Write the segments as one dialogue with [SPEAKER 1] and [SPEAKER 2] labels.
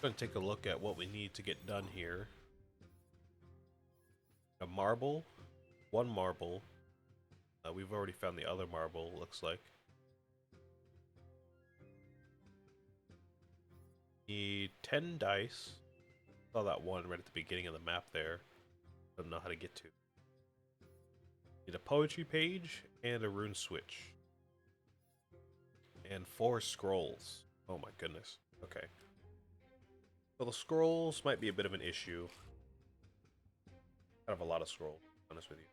[SPEAKER 1] I'm going to take a look at what we need to get done here. A marble, one marble. We've already found the other marble, looks like. Need 10 dice. Saw that one right at the beginning of the map there. Don't know how to get to. Need a poetry page and a rune switch. And 4 scrolls. Oh my goodness. Okay. So the scrolls might be a bit of an issue. Kind of a lot of scrolls, to be honest with you.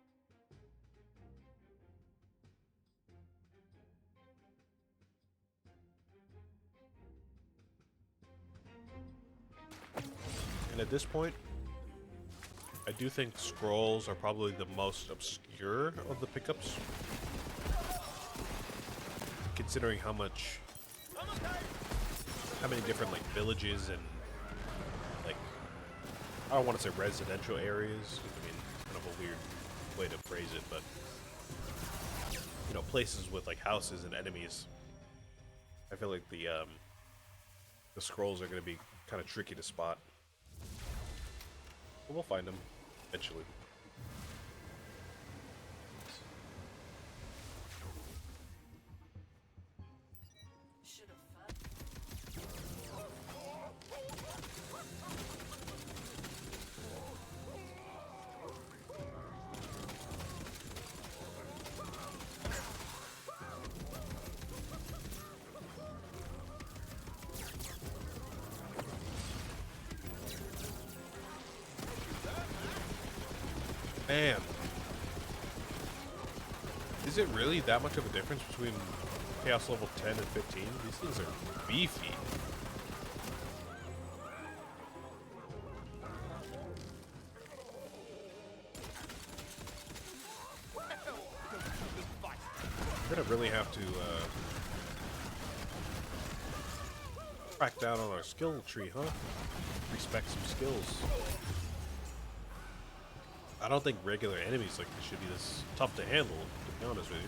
[SPEAKER 1] And at this point, I do think scrolls are probably the most obscure of the pickups. Considering how many different like villages and like, I don't want to say residential areas. I mean, it's kind of a weird way to phrase it, but you know, places with like houses and enemies. I feel like the scrolls are going to be kind of tricky to spot. But we'll find them eventually. Man, is it really that much of a difference between Chaos level 10 and 15? These things are beefy. We're gonna really have to crack down on our skill tree, huh? Respect some skills. I don't think regular enemies like this should be this tough to handle, to be honest with you.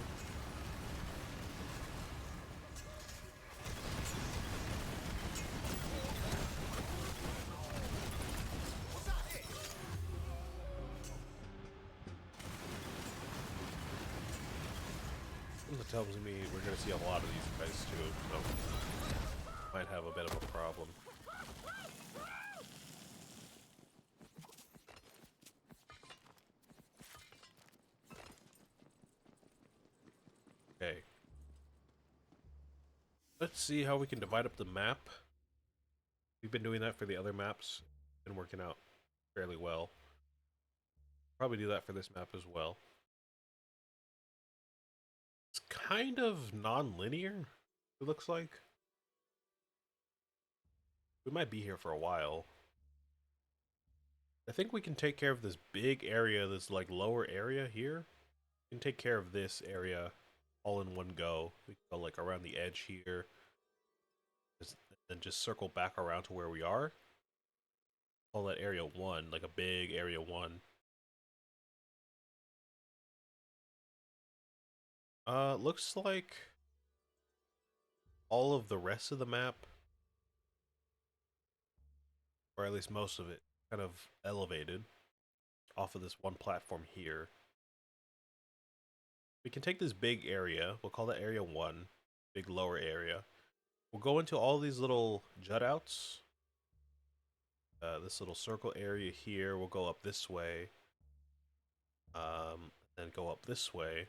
[SPEAKER 1] That tells me we're going to see a lot of these guys too, so might have a bit of a problem. Okay. Let's see how we can divide up the map. We've been doing that for the other maps. Been working out fairly well. Probably do that for this map as well. It's kind of non-linear, it looks like. We might be here for a while. I think we can take care of this big area, this like lower area here. We can take care of this area all in one go. We can go like around the edge here. And just circle back around to where we are. Call that area 1, like a big area 1. Looks like all of the rest of the map, or at least most of it, kind of elevated off of this one platform here. We can take this big area, we'll call that area 1, big lower area. We'll go into all these little jut outs. This little circle area here, we'll go up this way. Then go up this way.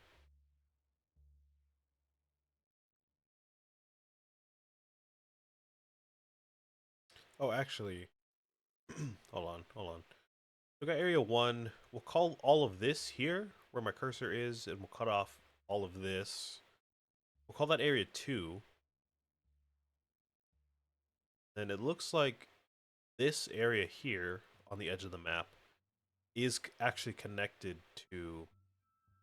[SPEAKER 1] Oh, actually, hold on. We got area 1. We'll call all of this here, where my cursor is, and we'll cut off all of this. We'll call that area 2. And it looks like this area here on the edge of the map is actually connected to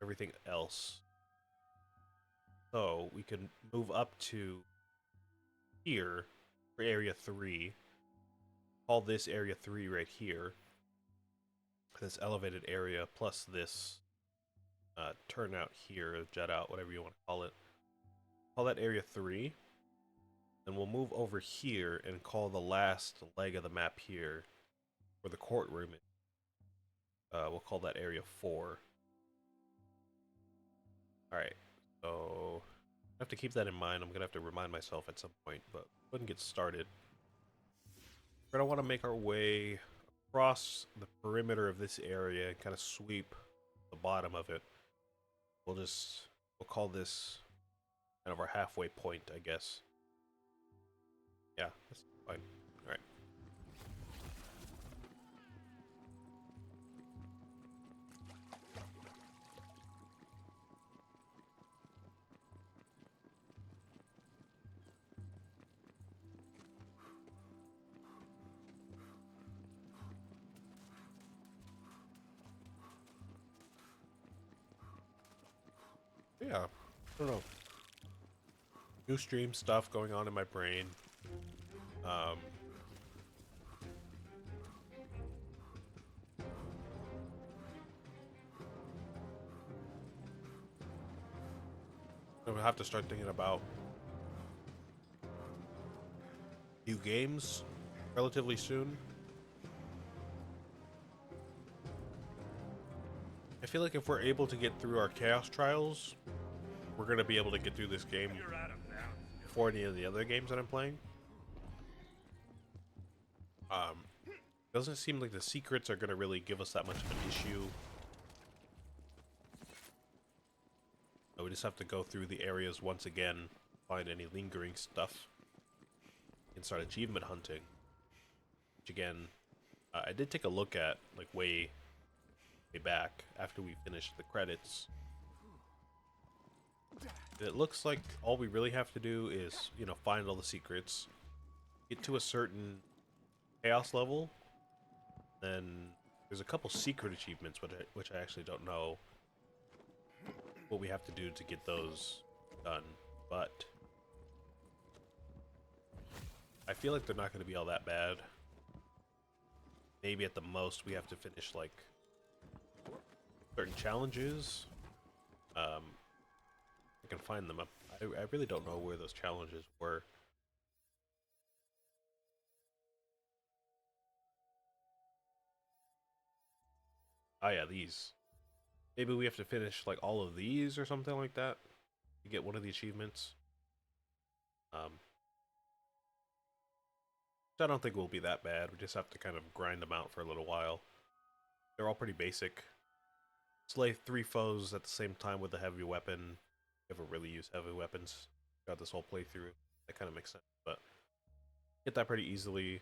[SPEAKER 1] everything else. So we can move up to here for area 3. Call this area 3 right here. This elevated area plus this turnout here, jet out, whatever you want to call it. Call that area 3. Then we'll move over here and call the last leg of the map here, where the courtroom is. We'll call that area 4. Alright, so I have to keep that in mind. I'm gonna have to remind myself at some point, but go ahead and get started. We're gonna want to make our way across the perimeter of this area and kind of sweep the bottom of it. We'll call this kind of our halfway point, I guess. Yeah, that's fine. Alright. Yeah, I don't know. New stream stuff going on in my brain. I'm gonna have to start thinking about new games relatively soon. I feel like if we're able to get through our Chaos Trials, we're gonna be able to get through this game before any of the other games that I'm playing. Doesn't seem like the secrets are gonna really give us that much of an issue. So we just have to go through the areas once again, find any lingering stuff, and start achievement hunting. Which again, I did take a look at like way back after we finished the credits. It looks like all we really have to do is, you know, find all the secrets, get to a certain chaos level, then there's a couple secret achievements, which I actually don't know what we have to do to get those done, but I feel like they're not going to be all that bad. Maybe at the most we have to finish like certain challenges. I can find them. I really don't know where those challenges were. Oh yeah, these. Maybe we have to finish like all of these or something like that to get one of the achievements. I don't think will be that bad. We just have to kind of grind them out for a little while. They're all pretty basic. Slay 3 foes at the same time with a heavy weapon. Never really use heavy weapons. Got this whole playthrough. That kind of makes sense, but get that pretty easily.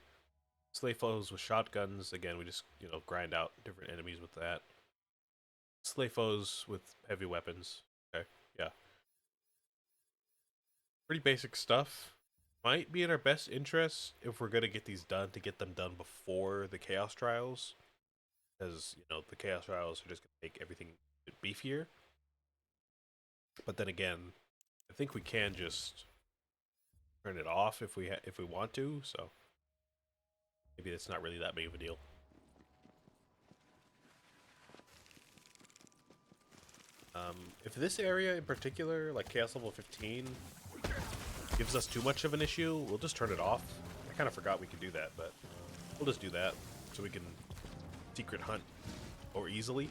[SPEAKER 1] Slay foes with shotguns. Again, we just, you know, grind out different enemies with that. Slay foes with heavy weapons. Okay, yeah. Pretty basic stuff. Might be in our best interest if we're gonna get these done to get them done before the Chaos Trials. Because, you know, the Chaos Trials are just gonna make everything a bit beefier. But then again, I think we can just turn it off if we want to, so maybe it's not really that big of a deal. If this area in particular, like Chaos Level 15, gives us too much of an issue, we'll just turn it off. I kind of forgot we could do that, but we'll just do that so we can secret hunt more easily.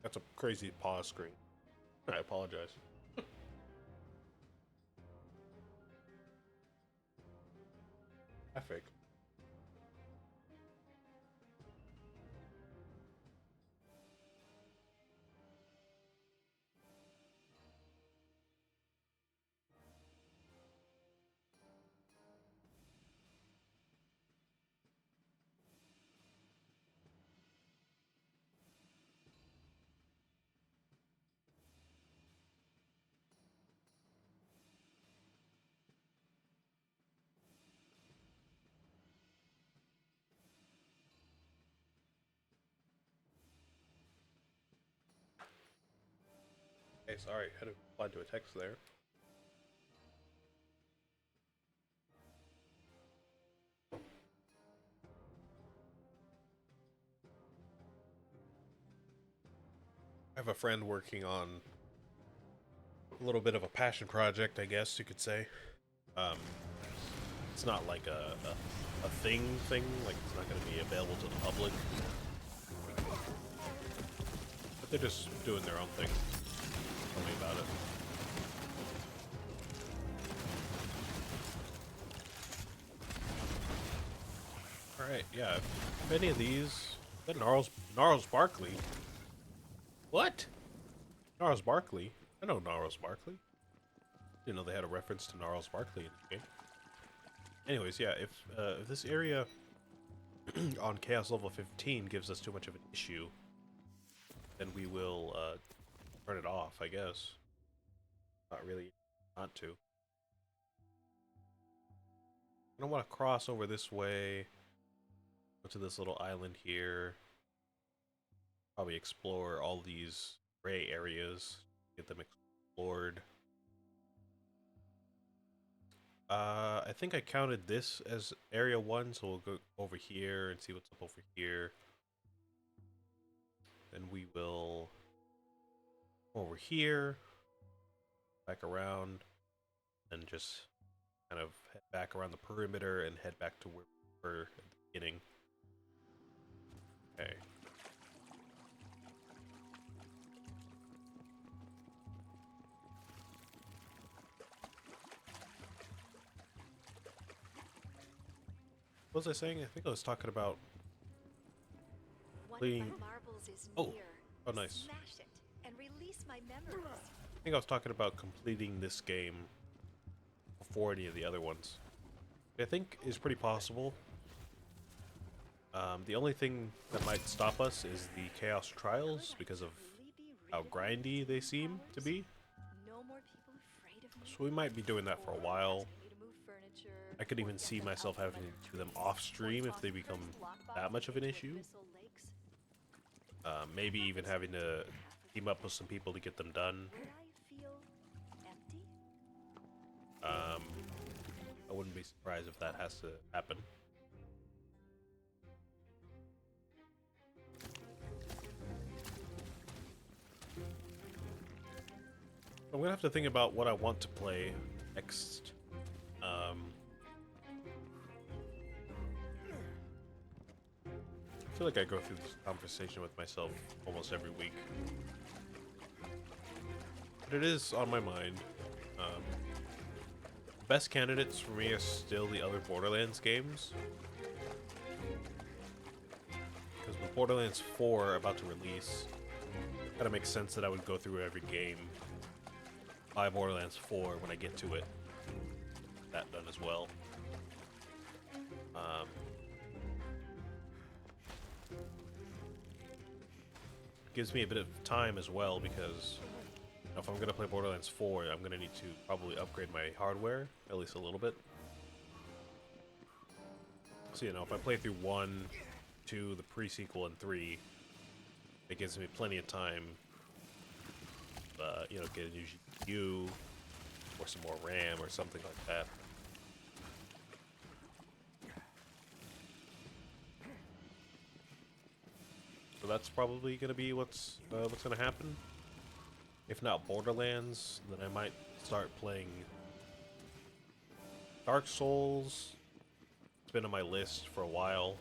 [SPEAKER 1] That's a crazy pause screen. I apologize. Traffic. Hey, sorry, had to reply to a text there. a friend working on a little bit of a passion project, I guess you could say. Um, it's not like a thing, like it's not going to be available to the public. But they're just doing their own thing. Tell me about it. Alright, yeah, if any of these... That Gnarls Barkley? What? Gnarls Barkley? I know Gnarls Barkley. Didn't know they had a reference to Gnarls Barkley in the game. Anyways, yeah, if this area on Chaos level 15 gives us too much of an issue, then we will turn it off, I guess. Not really want to. I don't want to cross over this way. Go to this little island here. Probably explore all these gray areas. Get them explored. I think I counted this as area 1, so we'll go over here and see what's up over here. Then we will go over here, back around, and just kind of head back around the perimeter and head back to where we were at the beginning. Okay. What was I saying? I think I was talking about completing... Oh, nice. I think I was talking about completing this game before any of the other ones. I think is pretty possible. The only thing that might stop us is the Chaos Trials because of how grindy they seem to be. So we might be doing that for a while. I could even see myself having to do them off stream if they become that much of an issue. Maybe even having to team up with some people to get them done. I wouldn't be surprised if that has to happen. I'm gonna have to think about what I want to play next. I feel like I go through this conversation with myself almost every week. But it is on my mind. Best candidates for me are still the other Borderlands games. Because with Borderlands 4 about to release, it kind of makes sense that I would go through every game by Borderlands 4 when I get to it. That done as well. Gives me a bit of time as well because if I'm going to play Borderlands 4, I'm going to need to probably upgrade my hardware, at least a little bit. So, you know, if I play through 1, 2, the pre-sequel, and 3, it gives me plenty of time, you know, get a new GPU, or some more RAM, or something like that. So that's probably going to be what's going to happen. If not Borderlands, then I might start playing Dark Souls. It's been on my list for a while.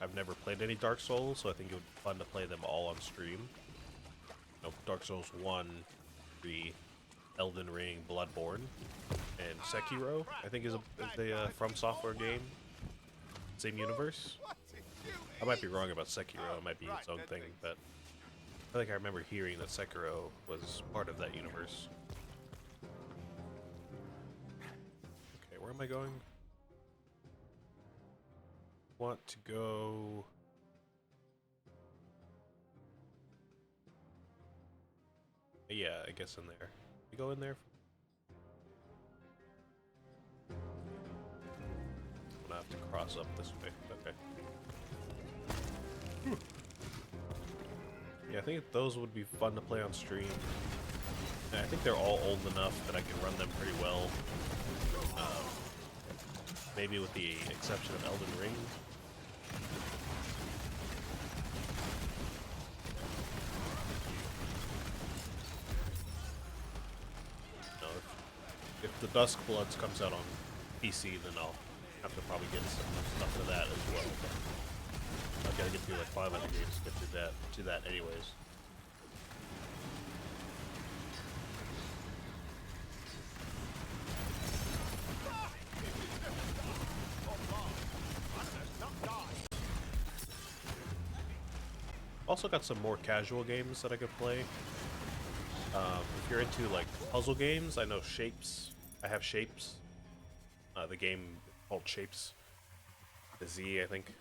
[SPEAKER 1] I've never played any Dark Souls, so I think it would be fun to play them all on stream. You know, Dark Souls 1, 3, Elden Ring, Bloodborne, and Sekiro, I think is a From Software game. Same universe. I might be wrong about Sekiro, it might be its own thing, but I think I remember hearing that Sekiro was part of that universe. Okay, where am I going? Want to go... Yeah, I guess in there. You go in there? I'm gonna have to cross up this way. Okay. Yeah, I think those would be fun to play on stream. And I think they're all old enough that I can run them pretty well. Maybe with the exception of Elden Ring. If the Dusk Bloods comes out on PC, then I'll have to probably get some stuff for that as well. But I've got to get through like 5 other games to get to that anyways. Also got some more casual games that I could play. If you're into like puzzle games, I know Shapes. I have Shapes. The game called Shapes. The Z, I think.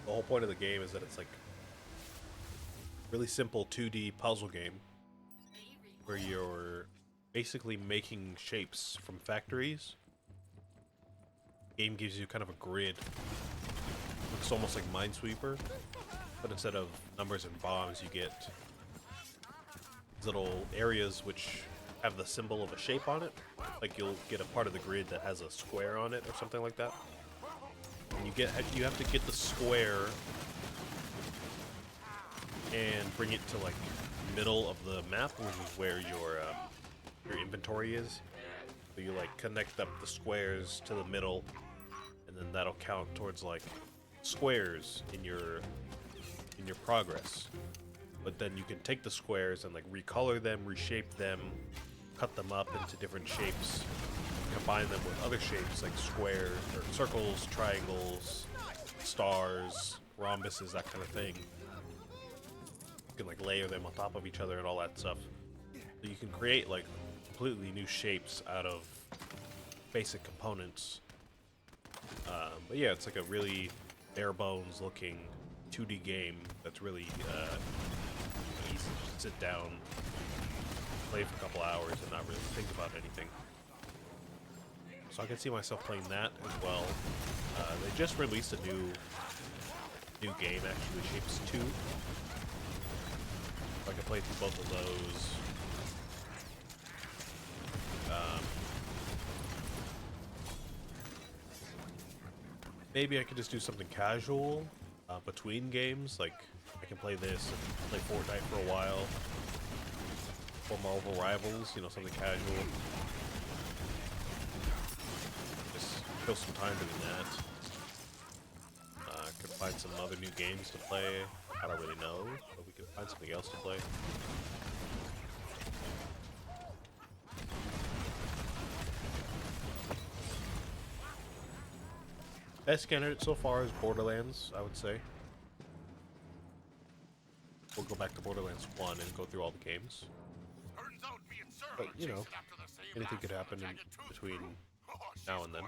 [SPEAKER 1] The whole point of the game is that it's like really simple 2D puzzle game where you're basically making shapes from factories. The game gives you kind of a grid. Looks almost like Minesweeper, but instead of numbers and bombs, you get these little areas which have the symbol of a shape on it. Like you'll get a part of the grid that has a square on it or something like that. And you have to get the square and bring it to like middle of the map, which is where your inventory is. So you like connect up the squares to the middle, and then that'll count towards like squares in your progress. But then you can take the squares and like recolor them, reshape them, cut them up into different shapes, combine them with other shapes like squares or circles, triangles, stars, rhombuses, that kind of thing. You can like layer them on top of each other and all that stuff. So you can create like completely new shapes out of basic components. But yeah, it's like a really bare bones looking 2D game that's really easy to sit down, play for a couple hours and not really think about anything. So I can see myself playing that as well. They just released a new game, actually, Shapes 2. So I can play through both of those. Maybe I could just do something casual between games, like I can play this and play Fortnite for a while, or Marvel Rivals, you know, something casual. Just kill some time doing that. Could find some other new games to play. I don't really know, but we could find something else to play. Best candidate so far is Borderlands, I would say. We'll go back to Borderlands 1 and go through all the games. But, you know, anything could happen in between now and then.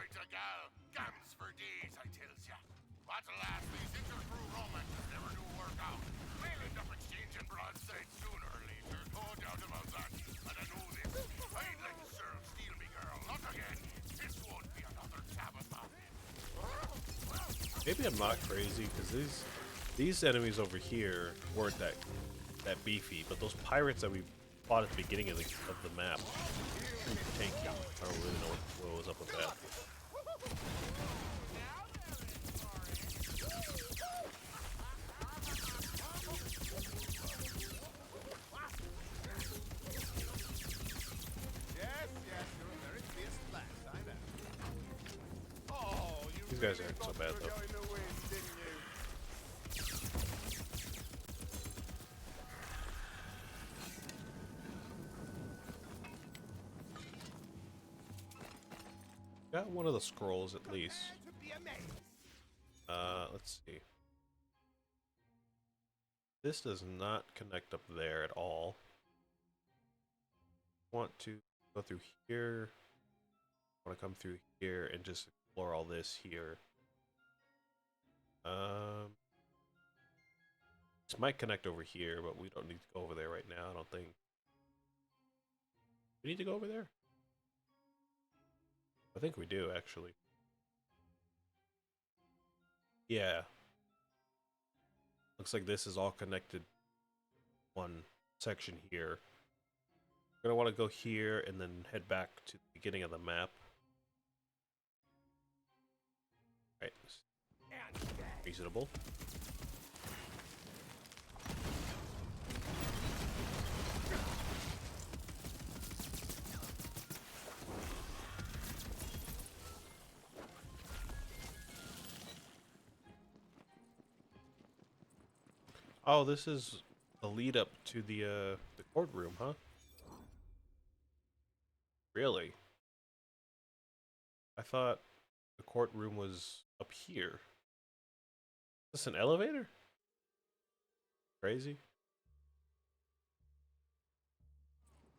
[SPEAKER 1] Maybe I'm not crazy, because these enemies over here weren't that beefy, but those pirates that we fought at the beginning of the map, pretty tanky. I don't really know what was up with that. These guys aren't so bad though. Got one of the scrolls at least. Let's see. This does not connect up there at all. Want to go through here. Want to come through here and just explore all this here. This might connect over here, but we don't need to go over there right now, I don't think. We need to go over there? I think we do, actually. Yeah. Looks like this is all connected. One section here. We're gonna want to go here and then head back to the beginning of the map. Right. Reasonable. Oh, this is the lead up to the courtroom, huh? Really? I thought the courtroom was up here. Is this an elevator? Crazy.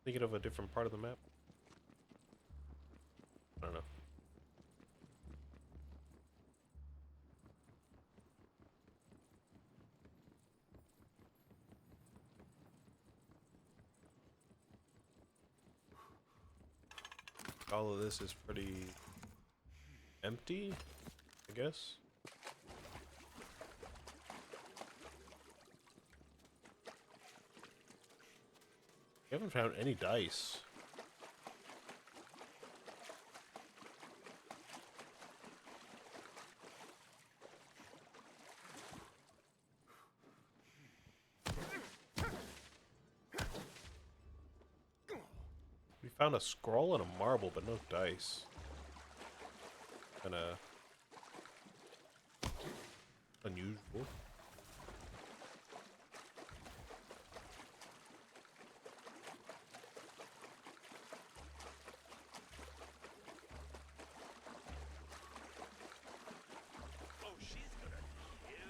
[SPEAKER 1] Thinking of a different part of the map. I don't know. All of this is pretty empty, I guess. We haven't found any dice. We found a scroll and a marble, but no dice. Kinda unusual.
[SPEAKER 2] Oh, she's gonna kill you.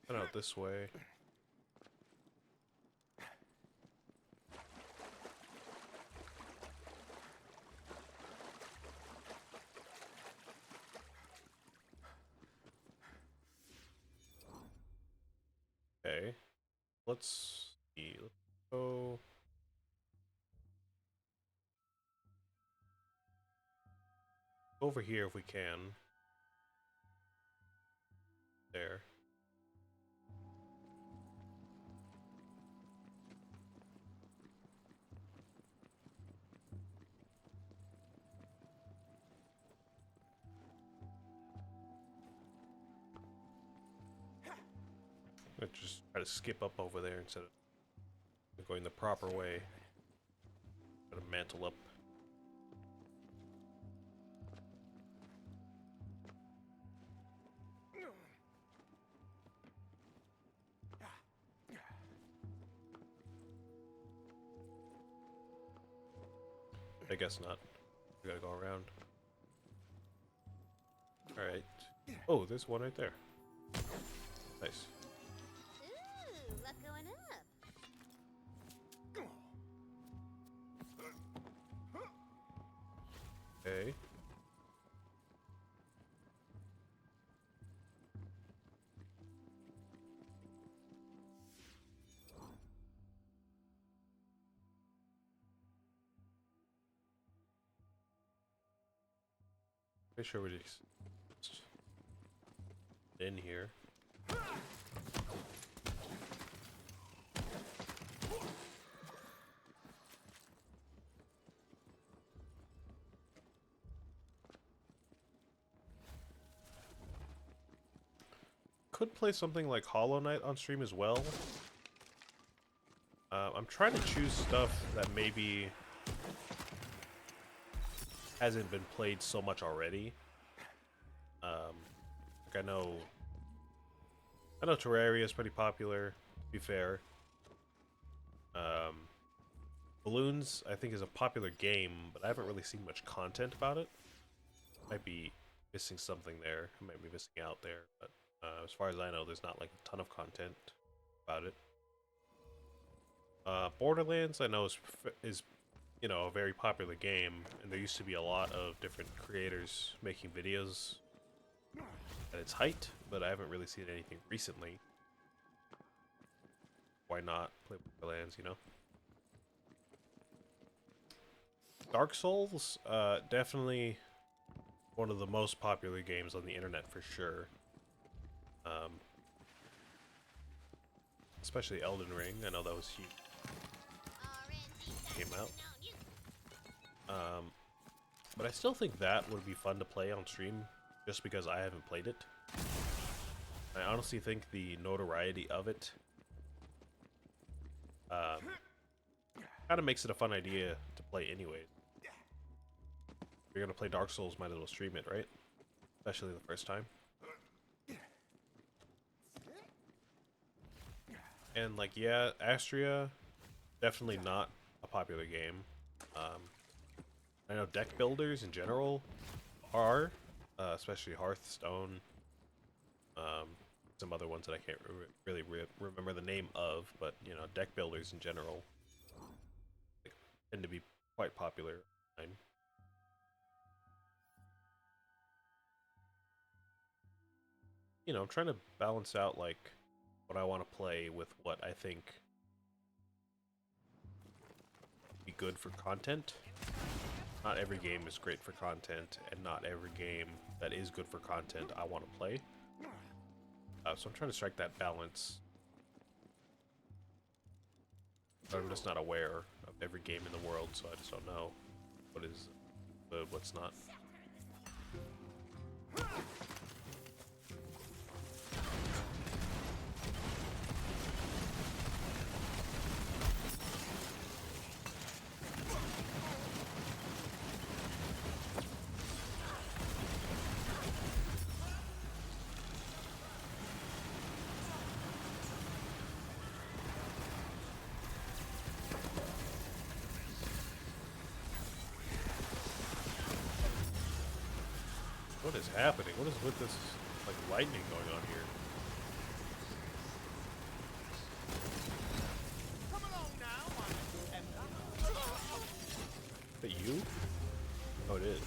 [SPEAKER 1] Head out this way. Okay. Let's see. Let's go over here if we can. There. Let's just try to skip up over there instead of going the proper way. Try to mantle up. I guess not. We gotta go around. Alright. Oh, there's one right there. Nice.
[SPEAKER 3] Ooh, what going up?
[SPEAKER 1] Okay. Pretty sure we're just in here. Could play something like Hollow Knight on stream as well. I'm trying to choose stuff that maybe hasn't been played so much already. Like I know Terraria is pretty popular, to be fair. Balloons, I think, is a popular game, but I haven't really seen much content about it. Might be missing something there. I might be missing out there, but as far as I know, there's not like a ton of content about it. Borderlands, I know is you know, a very popular game, and there used to be a lot of different creators making videos at its height, but I haven't really seen anything recently. Why not play Wonderlands, you know? Dark Souls, definitely one of the most popular games on the internet for sure. Especially Elden Ring, I know that was huge. Came out. But I still think that would be fun to play on stream, just because I haven't played it. I honestly think the notoriety of it kind of makes it a fun idea to play anyway. you're gonna play Dark Souls, might as well stream it, right? Especially the first time. And like, yeah, Astria, definitely not a popular game. I know deck builders in general are, especially Hearthstone. Some other ones that I can't really remember the name of, but you know, deck builders in general tend to be quite popular. You know, I'm trying to balance out like what I want to play with what I think be good for content. Not every game is great for content, and not every game that is good for content I want to play. So I'm trying to strike that balance. But I'm just not aware of every game in the world, so I just don't know what is good, what's not. What is happening? What is with this, like, lightning going on here?
[SPEAKER 2] Come along now.
[SPEAKER 1] Is that you? Oh, it is.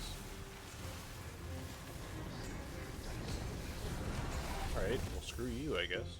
[SPEAKER 1] Alright, well, screw you, I guess.